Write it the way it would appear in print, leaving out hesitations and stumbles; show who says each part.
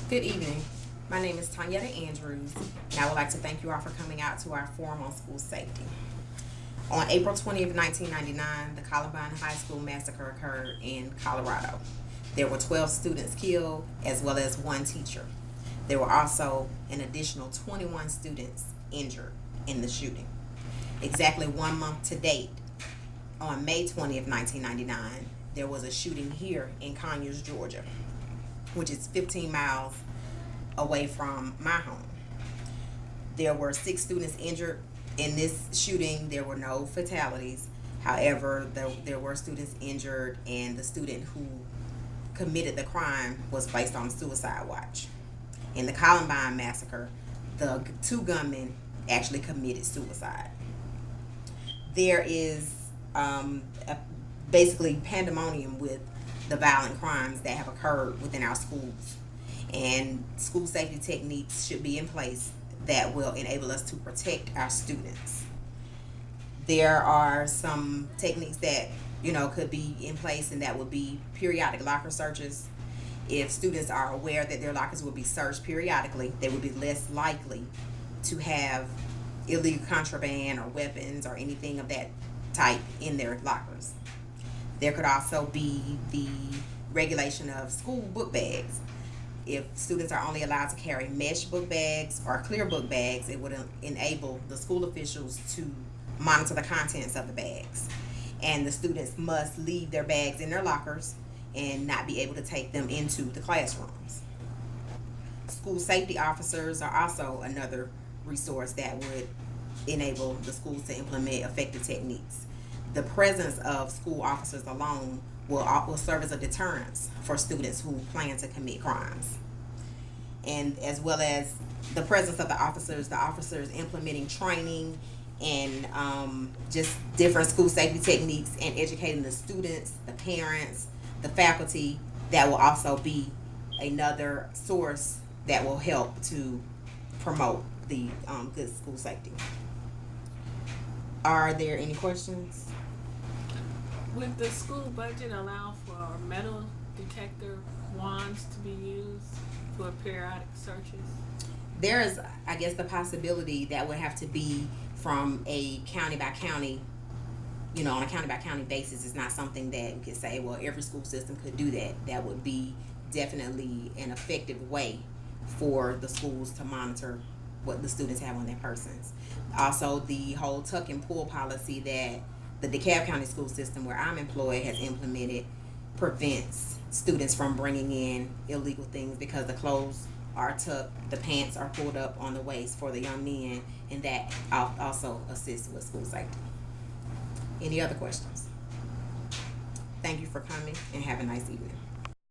Speaker 1: Good evening. My name is Tanyetta Andrews, and I would like to thank you all for coming out to our forum on school safety. On April 20th, 1999, the Columbine High School massacre occurred in Colorado. There were 12 students killed, as well as one teacher. There were also an additional 21 students injured in the shooting. Exactly 1 month to date, on May 20th, 1999, there was a shooting here in Conyers, Georgia, which is 15 miles away from my home. There were 6 students injured in this shooting. There were no fatalities. However, there were students injured, and the student who committed the crime was placed on suicide watch. In the Columbine massacre, the 2 gunmen actually committed suicide. There is basically pandemonium with the violent crimes that have occurred within our schools, and school safety techniques should be in place that will enable us to protect our students. There are some techniques that could be in place, and that would be periodic locker searches. If students are aware that their lockers will be searched periodically, they would be less likely to have illegal contraband or weapons or anything of that type in their lockers. There could also be the regulation of school book bags. If students are only allowed to carry mesh book bags or clear book bags, it would enable the school officials to monitor the contents of the bags. And the students must leave their bags in their lockers and not be able to take them into the classrooms. School safety officers are also another resource that would enable the schools to implement effective techniques. The presence of school officers alone will serve as a deterrence for students who plan to commit crimes. And as well as the presence of the officers implementing training and just different school safety techniques and educating the students, the parents, the faculty, that will also be another source that will help to promote the good school safety. Are there any questions?
Speaker 2: Would the school budget allow for metal detector wands to be used for periodic searches?
Speaker 1: There is, I guess, the possibility that would have to be from a county by county, on a county by county basis. It's not something that we could say, well, every school system could do that. That would be definitely an effective way for the schools to monitor what the students have on their persons. Also, the whole tuck and pull policy that the DeKalb County school system, where I'm employed, has implemented prevents students from bringing in illegal things, because the clothes are tucked, the pants are pulled up on the waist for the young men, and that also assists with school safety. Any other questions? Thank you for coming, and have a nice evening.